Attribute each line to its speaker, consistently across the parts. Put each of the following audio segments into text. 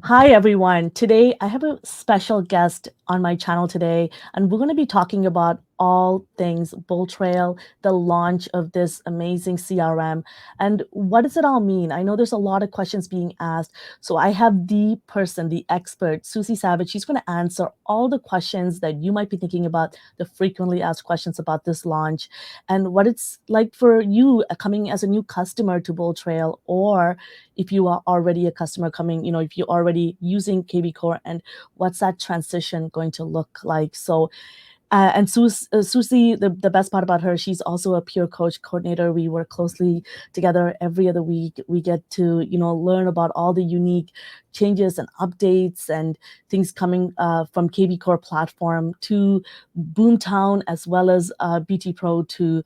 Speaker 1: Hi, everyone. Today, I have a special guest on my channel today, and we're going to be talking about all things BoldTrail, the launch of this amazing CRM, and what does it all mean? I know there's a lot of questions being asked, so I have the person, the expert, Susie Savage. She's going to answer all the questions that you might be thinking about, the frequently asked questions about this launch, and what it's like for you coming as a new customer to BoldTrail, or if you are already a customer coming, if you're already using kvCORE, and what's that transition going to look like. So and Susie, the best part about her, she's also a peer coach coordinator. We work closely together every other week. We get to, learn about all the unique changes and updates and things coming from kvCORE platform to Boomtown, as well as BT Pro to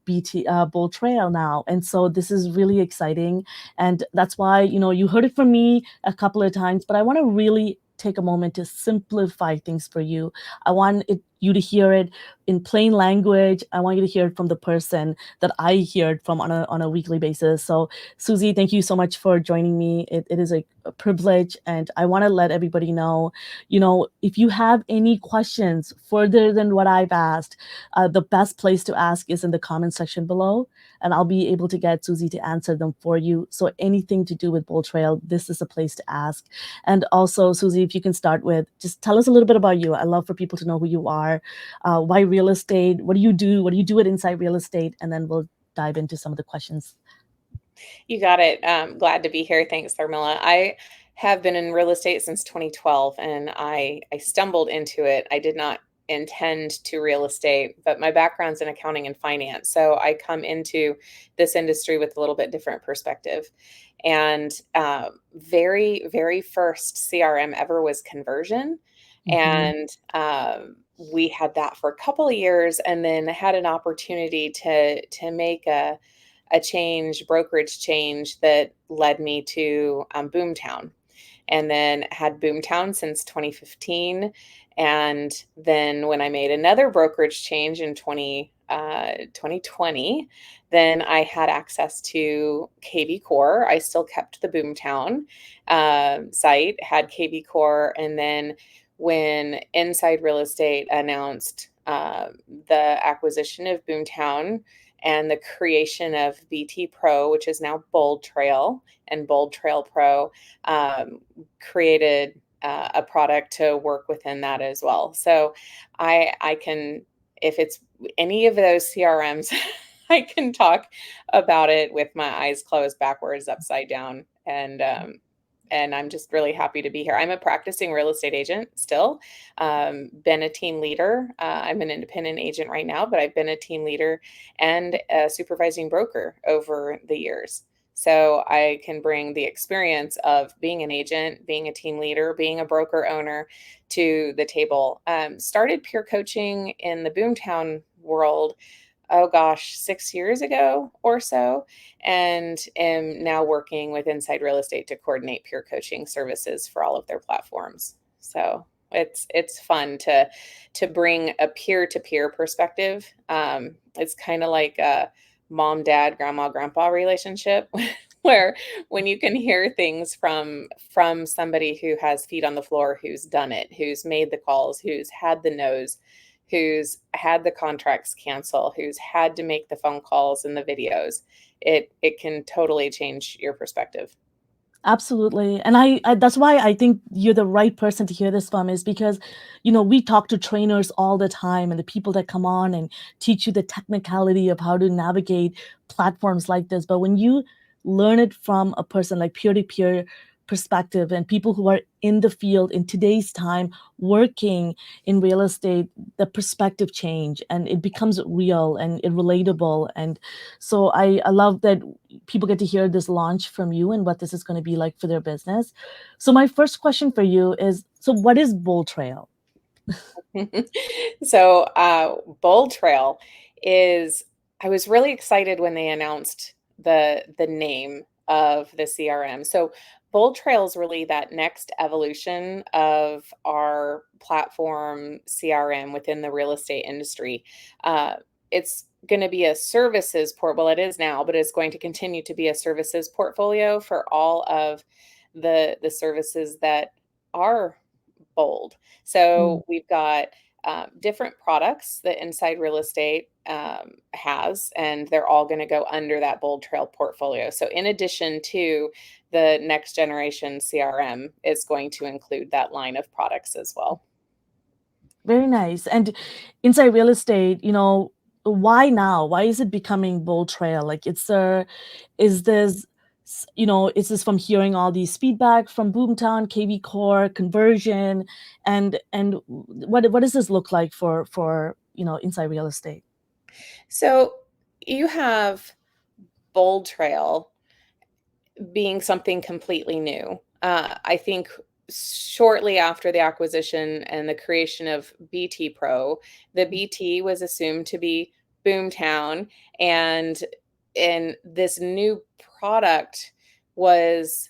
Speaker 1: BT BoldTrail now. And so this is really exciting. And that's why, you heard it from me a couple of times, but I want to really take a moment to simplify things for you. I want you to hear it in plain language. I want you to hear it from the person that I hear it from on a weekly basis. So, Susie, thank you so much for joining me. It is a privilege, and I want to let everybody know, if you have any questions further than what I've asked, the best place to ask is in the comment section below, and I'll be able to get Susie to answer them for you. So anything to do with BoldTrail, this is a place to ask. And also, Susie, if you can start with, just tell us a little bit about you. I love for people to know who you are, why real estate, what do you do? What do you do at Inside Real Estate? And then we'll dive into some of the questions.
Speaker 2: You got it. Glad to be here. Thanks, Tharmila. I have been in real estate since 2012, and I stumbled into it. I did not intend to real estate, but my background's in accounting and finance. So I come into this industry with a little bit different perspective. And very, very first CRM ever was conversion.
Speaker 1: Mhm.
Speaker 2: And we had that for a couple of years, and then had an opportunity to make a change, brokerage change that led me to Boomtown, and then had Boomtown since 2015. And then when I made another brokerage change in 2020, then I had access to kvCORE. I still kept the Boomtown site, had kvCORE, and then when Inside Real Estate announced the acquisition of Boomtown and the creation of BT Pro, which is now BoldTrail, and BoldTrail Pro, created a product to work within that as well. So I can, if it's any of those CRMs, I can talk about it with my eyes closed, backwards, upside down, and I'm just really happy to be here. I'm a practicing real estate agent still, been a team leader. I'm an independent agent right now, but I've been a team leader and a supervising broker over the years. So I can bring the experience of being an agent, being a team leader, being a broker owner to the table. Started peer coaching in the Boomtown world, oh gosh, 6 years ago or so, and am now working with Inside Real Estate to coordinate peer coaching services for all of their platforms. So it's fun to bring a peer-to-peer perspective. It's kind of like a mom, dad, grandma, grandpa relationship where when you can hear things from somebody who has feet on the floor, who's done it, who's made the calls, who's had the no's, who's had the contracts cancel, who's had to make the phone calls and the videos, it can totally change your perspective.
Speaker 1: Absolutely. And I that's why I think you're the right person to hear this from, is because, we talk to trainers all the time, and the people that come on and teach you the technicality of how to navigate platforms like this. But when you learn it from a person, like peer-to-peer perspective, and people who are in the field in today's time working in real estate, the perspective change and it becomes real and relatable. And so I love that people get to hear this launch from you and what this is going to be like for their business. So my first question for you is, so what is BoldTrail?
Speaker 2: So BoldTrail is, I was really excited when they announced the name of the CRM. So BoldTrail is really that next evolution of our platform CRM within the real estate industry. It's going to be a services port. Well, it is now, but it's going to continue to be a services portfolio for all of the services that are bold. So we've got different products that Inside Real Estate has, and they're all going to go under that BoldTrail portfolio. So in addition to the next generation CRM, it's going to include that line of products as well.
Speaker 1: Very nice. And Inside Real Estate, why now? Why is it becoming BoldTrail? Like, is this, is this from hearing all these feedback from Boomtown, kvCORE, conversion, and what does this look like for Inside Real Estate?
Speaker 2: So you have BoldTrail being something completely new. I think shortly after the acquisition and the creation of BT Pro, the BT was assumed to be Boomtown, and this new product was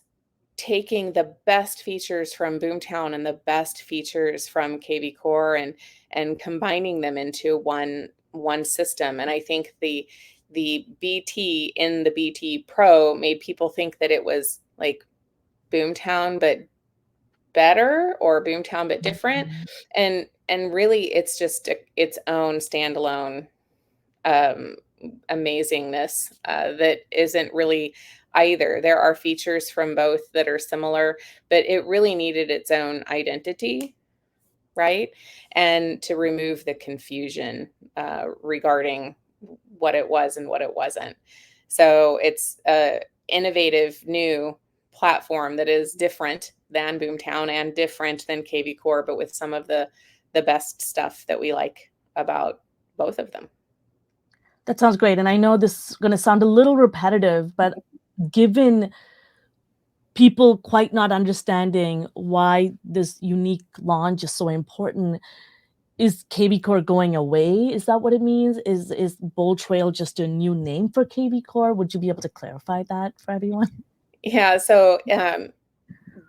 Speaker 2: taking the best features from Boomtown and the best features from kvCORE and combining them into one system. And I think the BT in the BT Pro made people think that it was like Boomtown but better, or Boomtown but different. And really it's just its own standalone amazingness that isn't really either. There are features from both that are similar, but it really needed its own identity, right? And to remove the confusion regarding what it was and what it wasn't. So it's a innovative new platform that is different than Boomtown and different than kvCORE, but with some of the best stuff that we like about both of them.
Speaker 1: That sounds great. And I know this is going to sound a little repetitive, but given people quite not understanding why this unique launch is so important, is kvCORE going away? Is that what it means? Is BoldTrail just a new name for kvCORE? Would you be able to clarify that for everyone?
Speaker 2: Yeah, so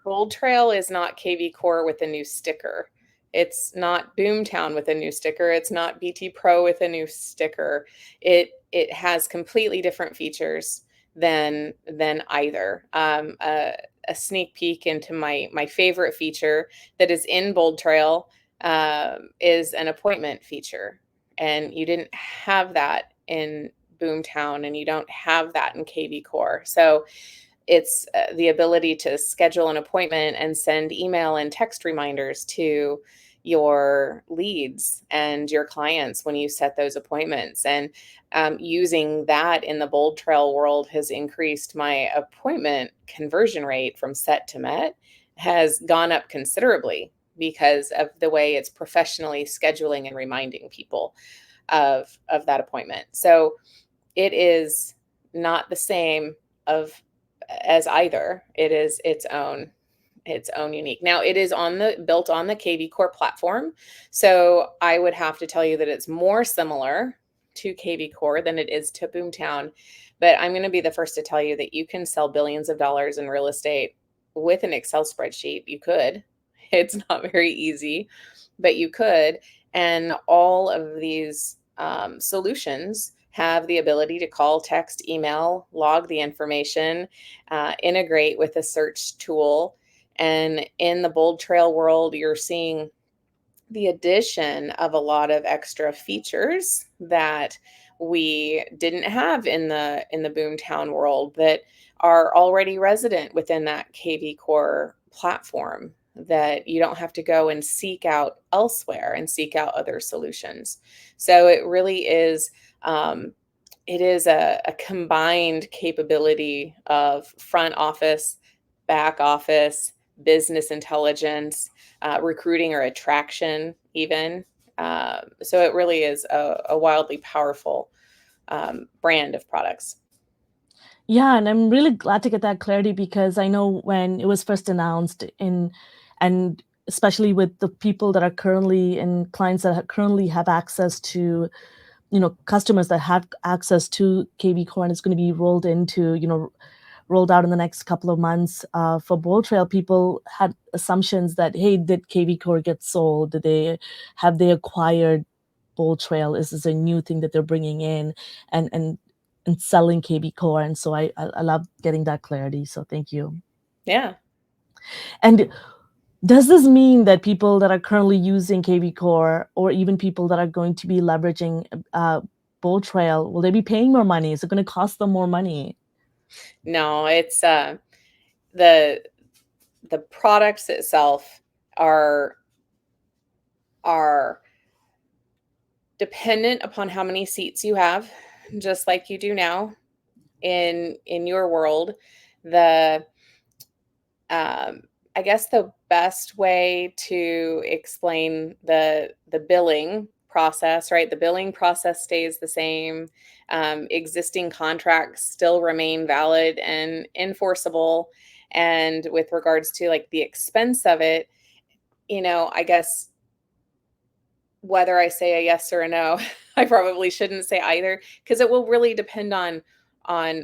Speaker 2: BoldTrail is not kvCORE with a new sticker. It's not Boomtown with a new sticker. It's not BT Pro with a new sticker. It has completely different features than either. A sneak peek into my favorite feature that is in BoldTrail is an appointment feature, and you didn't have that in Boomtown, and you don't have that in kvCORE. So it's the ability to schedule an appointment and send email and text reminders to your leads and your clients when you set those appointments. And using that in the BoldTrail world has increased my appointment conversion rate from set to met has gone up considerably because of the way it's professionally scheduling and reminding people of that appointment. So it is not the same as either. It is its own unique. Now it is built on the kvCORE platform. So I would have to tell you that it's more similar to kvCORE than it is to Boomtown. But I'm going to be the first to tell you that you can sell billions of dollars in real estate with an Excel spreadsheet. You could. It's not very easy, but you could. And all of these solutions have the ability to call, text, email, log the information, integrate with a search tool. And in the BoldTrail world, you're seeing the addition of a lot of extra features that we didn't have in the Boomtown world that are already resident within that kvCORE platform, that you don't have to go and seek out elsewhere and seek out other solutions. So it really is it is a combined capability of front office, back office, business intelligence, recruiting or attraction even. So it really is a wildly powerful brand of products.
Speaker 1: Yeah, and I'm really glad to get that clarity, because I know when it was first announced and especially with the people that are currently and clients that currently have access to, customers that have access to kvCORE, and it's going to be rolled out in the next couple of months. For BoldTrail, people had assumptions that, hey, did kvCORE get sold? Have they acquired BoldTrail? Is this a new thing that they're bringing in and selling kvCORE? And so I love getting that clarity. So thank you.
Speaker 2: Yeah.
Speaker 1: And does this mean that people that are currently using kvCORE, or even people that are going to be leveraging BoldTrail, will they be paying more money? Is it going to cost them more money?
Speaker 2: No, it's the the products itself are are dependent upon how many seats you have, just like you do now in your world. The I guess the best way to explain the billing process, right? The billing process stays the same. Existing contracts still remain valid and enforceable. And with regards to like the expense of it, I guess whether I say a yes or a no, I probably shouldn't say either because it will really depend on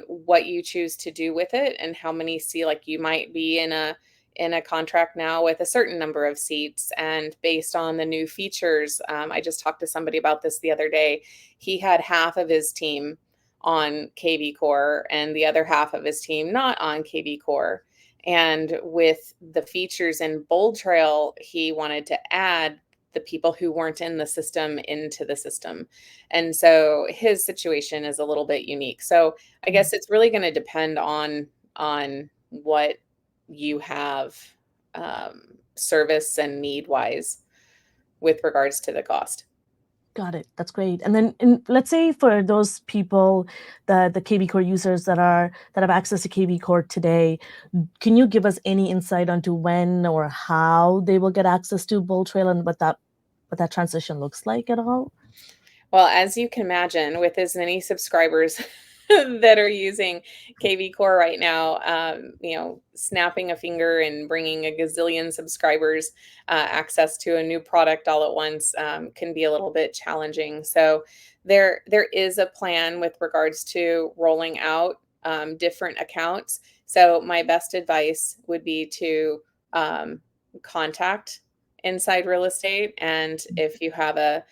Speaker 2: what you choose to do with it and how many like you might be in a contract now with a certain number of seats and based on the new features. I just talked to somebody about this the other day. He had half of his team on kvCORE and the other half of his team not on kvCORE. And with the features in BoldTrail, he wanted to add the people who weren't in the system into the system. And so his situation is a little bit unique. So I guess it's really going to depend on what you have service and need wise with regards to the cost.
Speaker 1: Got it. That's great. And then, let's say for those people, the kvCORE users that have access to kvCORE today, can you give us any insight onto when or how they will get access to BoldTrail and what that transition looks like at all?
Speaker 2: Well, as you can imagine, with as many subscribers that are using kvCORE right now, snapping a finger and bringing a gazillion subscribers access to a new product all at once can be a little bit challenging. So there is a plan with regards to rolling out different accounts. So my best advice would be to contact Inside Real Estate, and if you have a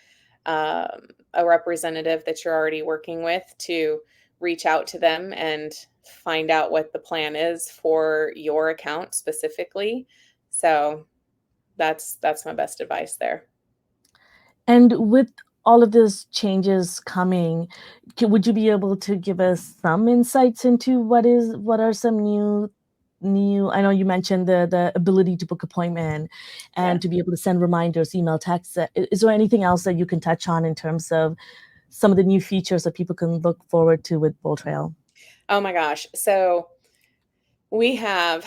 Speaker 2: representative that you're already working with, to reach out to them and find out what the plan is for your account specifically. So that's my best advice there.
Speaker 1: And with all of these changes coming, would you be able to give us some insights into what are some new? I know you mentioned the ability to book appointment
Speaker 2: Yeah.
Speaker 1: and to be able to send reminders, email, text. Is there anything else that you can touch on in terms of some of the new features that people can look forward to with BoldTrail?
Speaker 2: Oh my gosh. So we have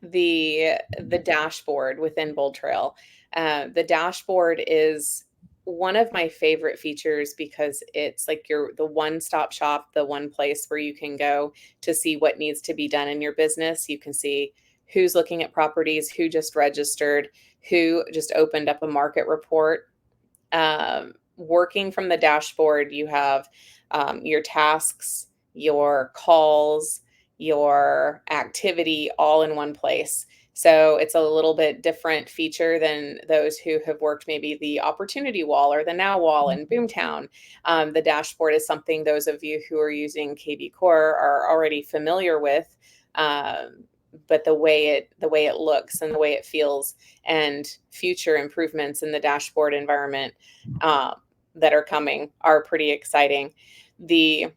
Speaker 2: the dashboard within BoldTrail. The dashboard is one of my favorite features because it's like you're the one-stop shop, the one place where you can go to see what needs to be done in your business. You can see who's looking at properties, who just registered, who just opened up a market report. Working from the dashboard, you have your tasks, your calls, your activity all in one place. So it's a little bit different feature than those who have worked maybe the opportunity wall or the now wall in Boomtown. The dashboard is something those of you who are using kvCORE are already familiar with. But the way it looks and the way it feels and future improvements in the dashboard environment that are coming are pretty exciting. The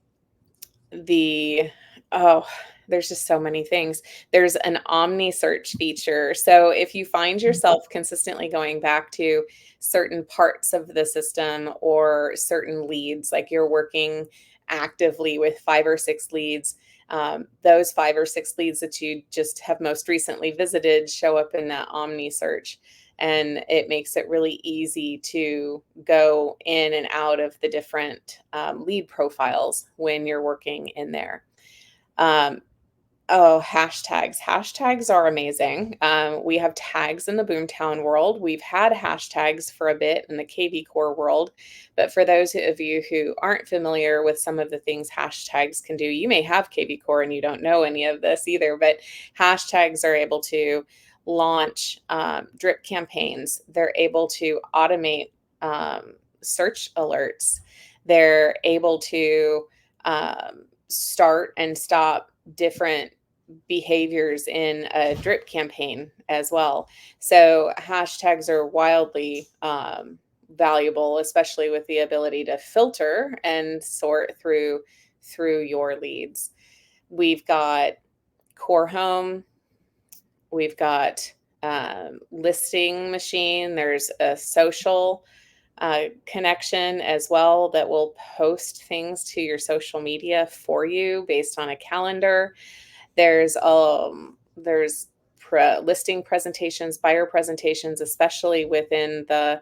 Speaker 2: the oh, there's just so many things. There's an omni search feature. So if you find yourself consistently going back to certain parts of the system or certain leads, like you're working actively with 5 or 6 leads, those 5 or 6 leads that you just have most recently visited show up in that omni search. And it makes it really easy to go in and out of the different lead profiles when you're working in there. Um, Oh, hashtags. Hashtags are amazing. We have tags in the Boomtown world. We've had hashtags for a bit in the kvCORE world. But for those of you who aren't familiar with some of the things hashtags can do, you may have kvCORE and you don't know any of this either, but hashtags are able to launch drip campaigns. They're able to automate search alerts. They're able to start and stop different behaviors in a drip campaign as well. So hashtags are wildly valuable, especially with the ability to filter and sort through your leads. We've got Core Home. We've got listing machine. There's a social connection as well that will post things to your social media for you based on a calendar. There's listing presentations, buyer presentations, especially within the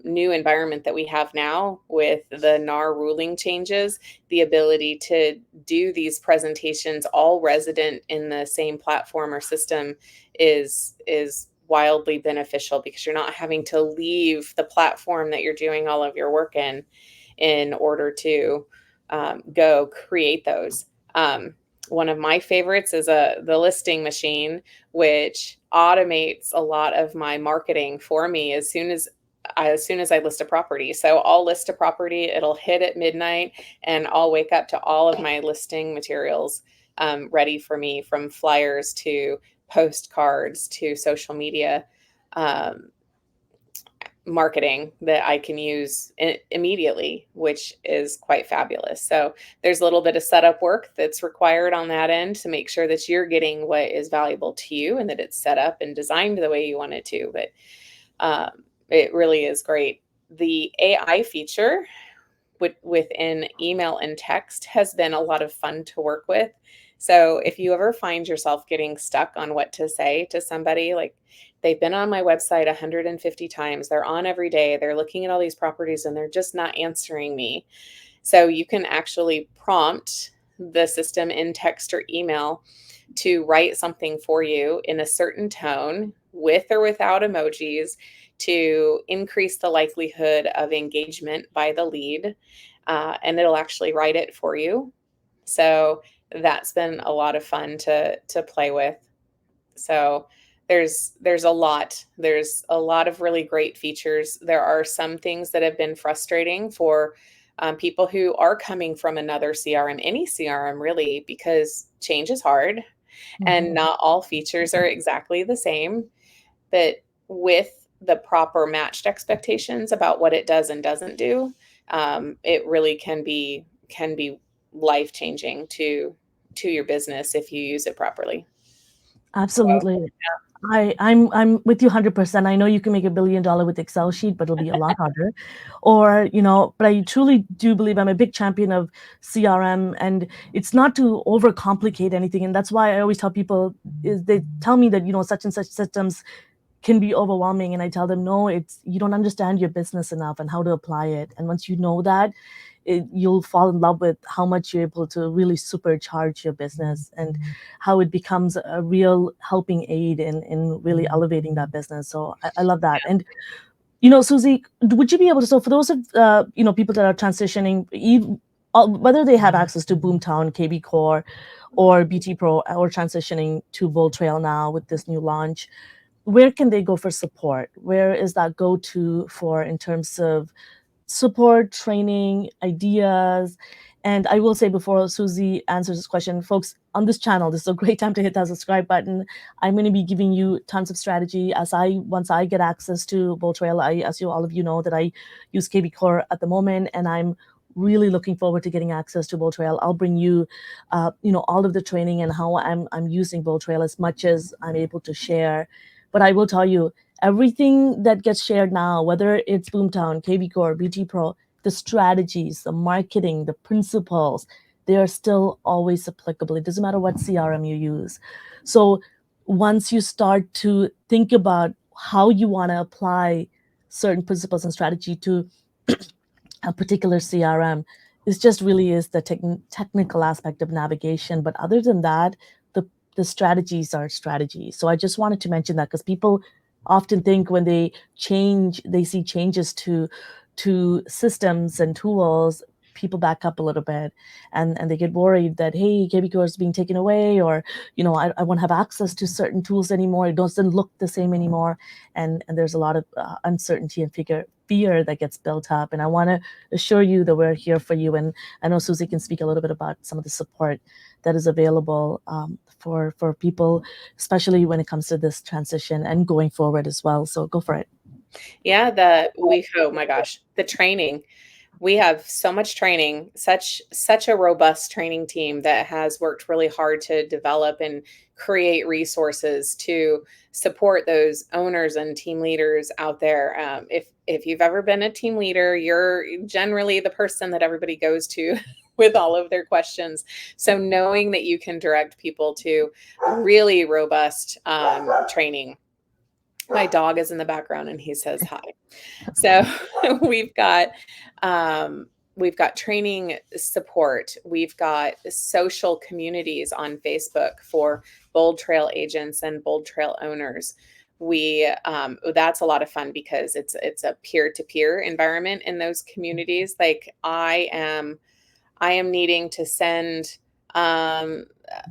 Speaker 2: new environment that we have now with the NAR ruling changes. The ability to do these presentations all resident in the same platform or system is wildly beneficial, because you're not having to leave the platform that you're doing all of your work in order to go create those. One of my favorites is the listing machine, which automates a lot of my marketing for me as soon as I list a property. So I'll list a property, it'll hit at midnight, and I'll wake up to all of my listing materials ready for me, from flyers to postcards to social media marketing that I can use immediately, which is quite fabulous. So there's a little bit of setup work that's required on that end to make sure that you're getting what is valuable to you and that it's set up and designed the way you want it to. But it really is great. The AI feature within email and text has been a lot of fun to work with. So if you ever find yourself getting stuck on what to say to somebody, like they've been on my website 150 times, they're on every day, they're looking at all these properties and they're just not answering me. So you can actually prompt the system in text or email to write something for you in a certain tone, with or without emojis, to increase the likelihood of engagement by the lead. And it'll actually write it for you. So that's been a lot of fun to play with. So there's a lot of really great features. There are some things that have been frustrating for people who are coming from another CRM, any CRM really, because change is hard and not all features are exactly the same. But with the proper matched expectations about what it does and doesn't do, it really can be life changing to your business if you use it properly.
Speaker 1: Absolutely. I'm with you 100%. I know you can make $1 billion with Excel sheet, but it'll be a lot harder. Or, but I truly do believe I'm a big champion of CRM, and it's not to overcomplicate anything. And that's why I always tell people, is they tell me that, such and such systems can be overwhelming. And I tell them, no, you don't understand your business enough and how to apply it. And once you know that, you'll fall in love with how much you're able to really supercharge your business and how it becomes a real helping aid in really elevating that business. So I love that. And, Susie, would you be able to, so for those of, people that are transitioning, whether they have access to Boomtown, kvCORE, or BT Pro, or transitioning to BoldTrail now with this new launch, where can they go for support? Where is that go-to for in terms of support, training, ideas? And I will say, before Susie answers this question, folks, on this channel, this is a great time to hit that subscribe button. I'm going to be giving you tons of strategy once I get access to BoldTrail. As all of you know, that I use kvCORE at the moment, and I'm really looking forward to getting access to BoldTrail. I'll bring you, all of the training and how I'm using BoldTrail as much as I'm able to share. But I will tell you, everything that gets shared now, whether it's Boomtown, kvCORE, BT Pro, the strategies, the marketing, the principles, they are still always applicable. It doesn't matter what CRM you use. So once you start to think about how you want to apply certain principles and strategy to a particular CRM, it just really is the technical aspect of navigation. But other than that, the strategies are strategies. So I just wanted to mention that, because people often think when they see changes to systems and tools, people back up a little bit, and they get worried that, hey, kvCORE is being taken away, or I won't have access to certain tools anymore. It doesn't look the same anymore, and there's a lot of uncertainty and fear that gets built up. And I want to assure you that we're here for you. And I know Susie can speak a little bit about some of the support that is available for people, especially when it comes to this transition and going forward as well. So go for it.
Speaker 2: Yeah, oh my gosh, the training. We have so much training, such a robust training team that has worked really hard to develop and create resources to support those owners and team leaders out there. If you've ever been a team leader, you're generally the person that everybody goes to with all of their questions. So knowing that you can direct people to really robust training. My dog is in the background and he says hi. So we've got we've got training support. We've got social communities on Facebook for BoldTrail agents and BoldTrail owners. We that's a lot of fun because it's a peer-to-peer environment in those communities. Like I am needing to send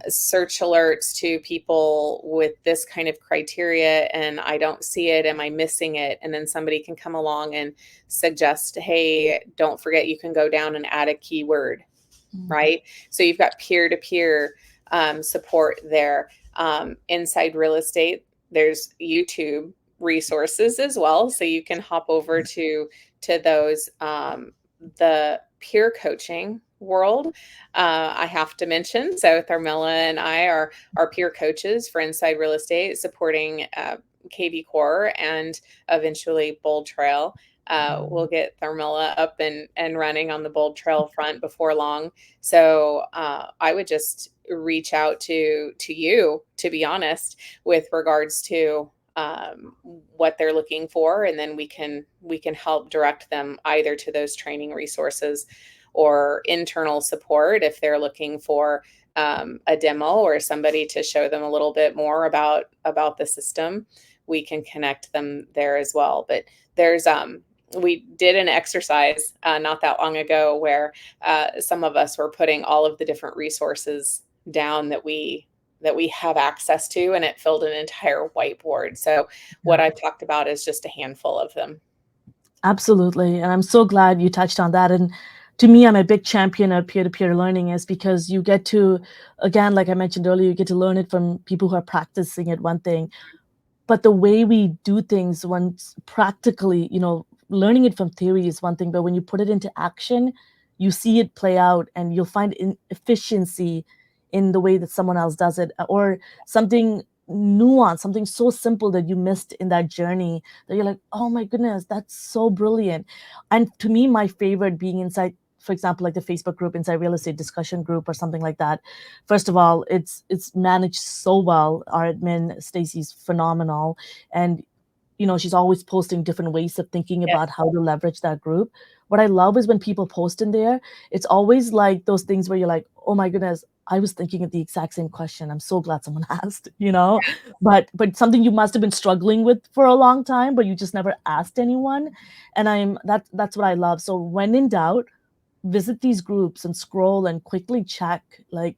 Speaker 2: search alerts to people with this kind of criteria and I don't see it. Am I missing it? And then somebody can come along and suggest, hey, don't forget you can go down and add a keyword, right? So you've got peer-to-peer support there. Inside real estate, there's YouTube resources as well. So you can hop over to those. The peer coaching world, I have to mention. So Tharmila and I are peer coaches for Inside Real Estate, supporting kvCORE and eventually BoldTrail. We'll get Tharmila up and running on the BoldTrail front before long. So I would just reach out to you, to be honest, with regards to what they're looking for, and then we can help direct them either to those training resources or internal support if they're looking for a demo or somebody to show them a little bit more about the system. We can connect them there as well. But there's we did an exercise not that long ago where some of us were putting all of the different resources down that we have access to, and it filled an entire whiteboard. So what I've talked about is just a handful of them.
Speaker 1: Absolutely. And I'm so glad you touched on that. And to me, I'm a big champion of peer-to-peer learning, is because you get to, again, like I mentioned earlier, you get to learn it from people who are practicing it, one thing. But the way we do things, once practically, learning it from theory is one thing, but when you put it into action, you see it play out, and you'll find efficiency in the way that someone else does it, or something nuanced, something so simple that you missed in that journey that you're like, oh my goodness, that's so brilliant. And to me, my favorite being inside, for example, like the Facebook group, Inside Real Estate Discussion Group or something like that. First of all, it's managed so well. Our admin, Stacy's phenomenal. And she's always posting different ways of thinking about how to leverage that group. What I love is when people post in there, it's always like those things where you're like, oh my goodness, I was thinking of the exact same question. I'm so glad someone asked, but something you must have been struggling with for a long time, but you just never asked anyone. And that's what I love. So when in doubt, visit these groups and scroll and quickly check, like,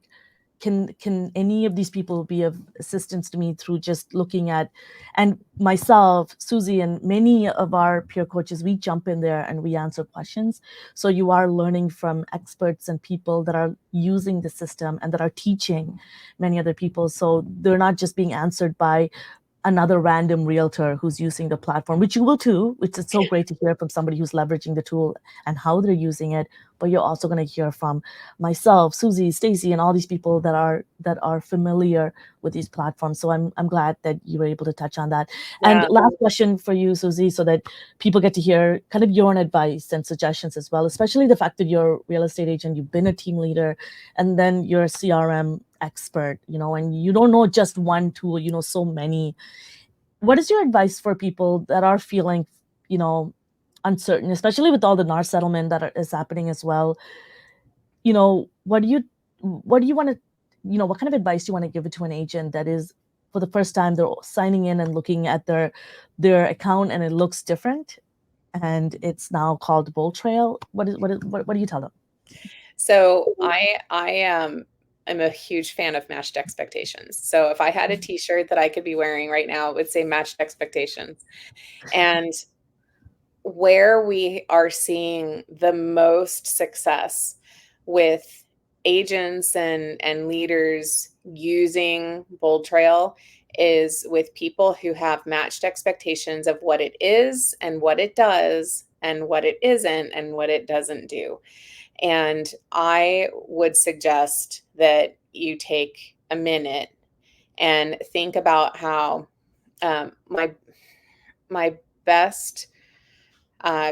Speaker 1: can any of these people be of assistance to me through just looking at, and myself, Susie, and many of our peer coaches, we jump in there and we answer questions. So you are learning from experts and people that are using the system and that are teaching many other people. So they're not just being answered by another random realtor who's using the platform, which you will too, which is so great to hear from somebody who's leveraging the tool and how they're using it. But you're also going to hear from myself, Susie, Stacy, and all these people that are familiar with these platforms. So I'm glad that you were able to touch on that. Yeah. And last question for you, Susie, so that people get to hear kind of your own advice and suggestions as well, especially the fact that you're a real estate agent, you've been a team leader, and then you're a CRM expert, and you don't know just one tool, so many. What is your advice for people that are feeling, uncertain, especially with all the NAR settlement that is happening as well? What do you want to, what kind of advice do you want to give it to an agent that is, for the first time, they're signing in and looking at their account and it looks different, and it's now called BoldTrail? What do you tell them?
Speaker 2: So I'm a huge fan of matched expectations. So if I had a t-shirt that I could be wearing right now, it would say matched expectations. And where we are seeing the most success with agents and leaders using BoldTrail is with people who have matched expectations of what it is and what it does and what it isn't and what it doesn't do. And I would suggest that you take a minute and think about how my best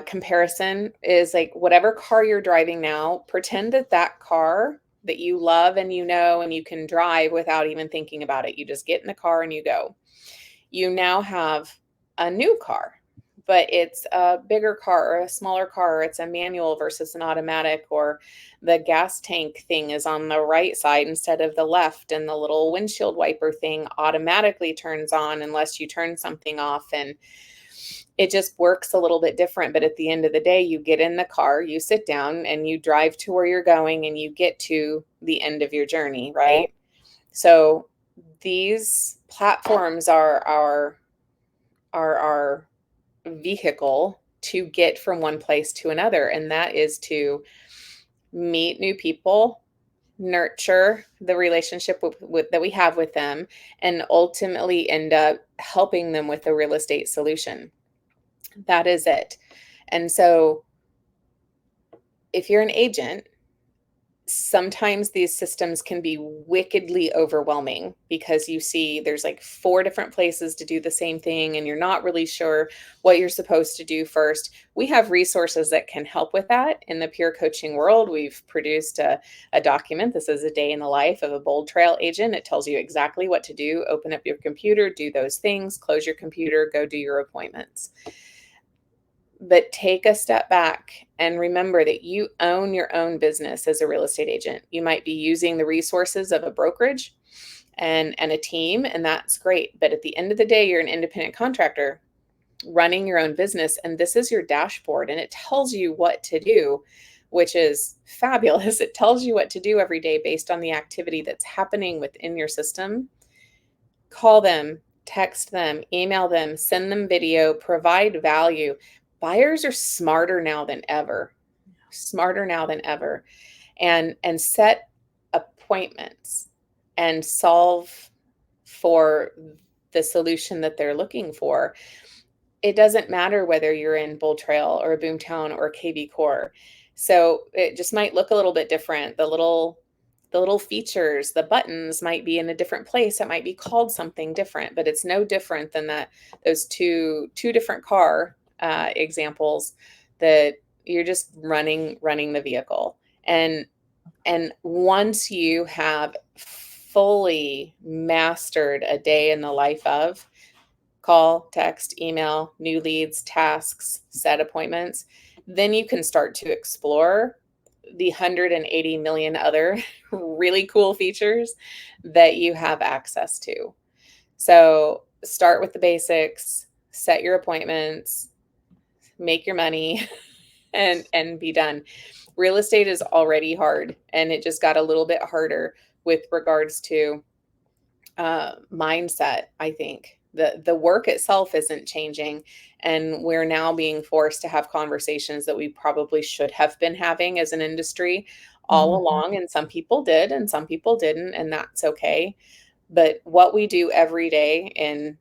Speaker 2: comparison is like whatever car you're driving now, pretend that that car that you love and you know and you can drive without even thinking about it. You just get in the car and you go. You now have a new car, but it's a bigger car or a smaller car, or it's a manual versus an automatic, or the gas tank thing is on the right side instead of the left, and the little windshield wiper thing automatically turns on unless you turn something off. And it just works a little bit different. But at the end of the day, you get in the car, you sit down, and you drive to where you're going, and you get to the end of your journey, right? So these platforms are our vehicle to get from one place to another, and that is to meet new people, nurture the relationship that we have with them, and ultimately end up helping them with a real estate solution. That is it. And so if you're an agent, sometimes these systems can be wickedly overwhelming because you see there's like 4 different places to do the same thing and you're not really sure what you're supposed to do first. We have resources that can help with that. In the peer coaching world, we've produced a document. This is a day in the life of a BoldTrail agent. It tells you exactly what to do. Open up your computer, do those things, close your computer, go do your appointments. But take a step back and remember that you own your own business as a real estate agent. You might be using the resources of a brokerage and a team, and that's great. But at the end of the day, you're an independent contractor running your own business, and this is your dashboard, and it tells you what to do, which is fabulous. It tells you what to do every day based on the activity that's happening within your system. Call them, text them, email them, send them video, provide value. Buyers are smarter now than ever, and set appointments and solve for the solution that they're looking for. It doesn't matter whether you're in BoldTrail or a Boomtown or kvCORE. So it just might look a little bit different. The little features, the buttons might be in a different place. It might be called something different, but it's no different than those two different car examples that you're just running the vehicle. And once you have fully mastered a day in the life of call, text, email, new leads, tasks, set appointments, then you can start to explore the 180 million other really cool features that you have access to. So start with the basics, set your appointments, make your money, and be done. Real estate is already hard, and it just got a little bit harder with regards to mindset. I think the work itself isn't changing, and we're now being forced to have conversations that we probably should have been having as an industry all along. And some people did, and some people didn't, and that's okay. But what we do every day in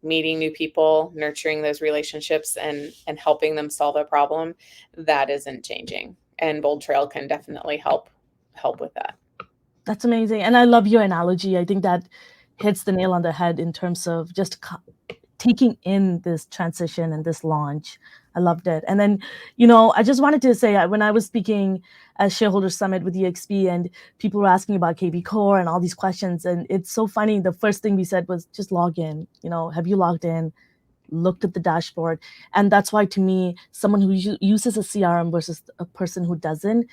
Speaker 2: meeting new people, nurturing those relationships, and helping them solve a problem, that isn't changing. And BoldTrail can definitely help with that.
Speaker 1: That's amazing. And I love your analogy. I think that hits the nail on the head in terms of just taking in this transition and this launch. I loved it. And then, I just wanted to say, when I was speaking at Shareholder Summit with EXP and people were asking about kvCORE and all these questions, and it's so funny. The first thing we said was just log in. Have you logged in? Looked at the dashboard? And that's why, to me, someone who uses a CRM versus a person who doesn't,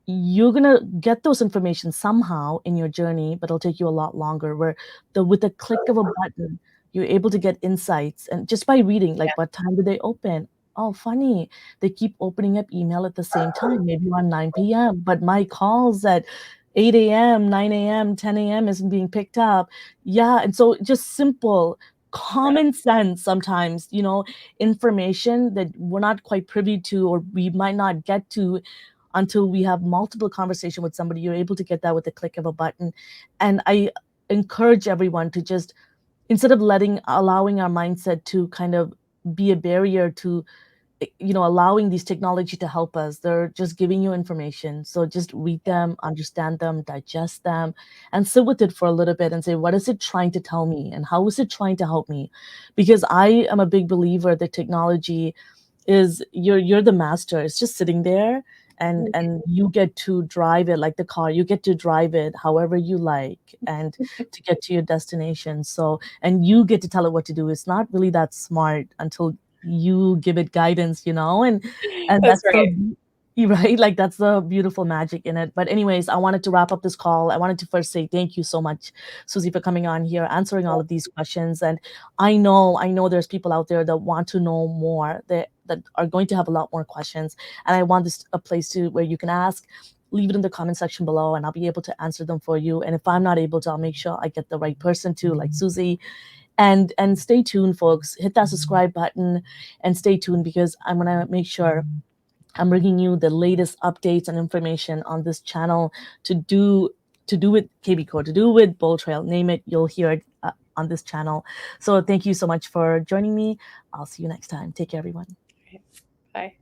Speaker 1: you're going to get those information somehow in your journey, but it'll take you a lot longer, where with a click of a button, you're able to get insights. And just by reading, like, what time do they open? oh, funny. They keep opening up email at the same time, maybe around 9 p.m., but my calls at 8 a.m., 9 a.m., 10 a.m. isn't being picked up. Yeah. And so just simple,
Speaker 2: Yeah.
Speaker 1: common sense sometimes, information that we're not quite privy to or we might not get to until we have multiple conversation with somebody. You're able to get that with the click of a button. And I encourage everyone to just, instead of allowing our mindset to kind of be a barrier to allowing these technology to help us, they're just giving you information. So just read them, understand them, digest them, and sit with it for a little bit and say, what is it trying to tell me and how is it trying to help me? Because I am a big believer that technology is, you're the master. It's just sitting there, and you get to drive it like the car. You get to drive it however you like and to get to your destination. So, and you get to tell it what to do. It's not really that smart until you give it guidance, and
Speaker 2: That's
Speaker 1: that's
Speaker 2: right.
Speaker 1: right, like that's the beautiful magic in it. But anyways, I wanted to wrap up this call. I wanted to first say thank you so much, Susie, for coming on here, answering all of these questions. And I know there's people out there that want to know more, that are going to have a lot more questions. And I want this a place to where you can ask, leave it in the comment section below, and I'll be able to answer them for you. And if I'm not able to, I'll make sure I get the right person to, like Susie. And stay tuned, folks. Hit that subscribe button and stay tuned, because I'm gonna make sure I'm bringing you the latest updates and information on this channel to do with kvCORE, to do with BoldTrail, name it, you'll hear it on this channel. So thank you so much for joining me. I'll see you next time. Take care, everyone.
Speaker 2: Bye.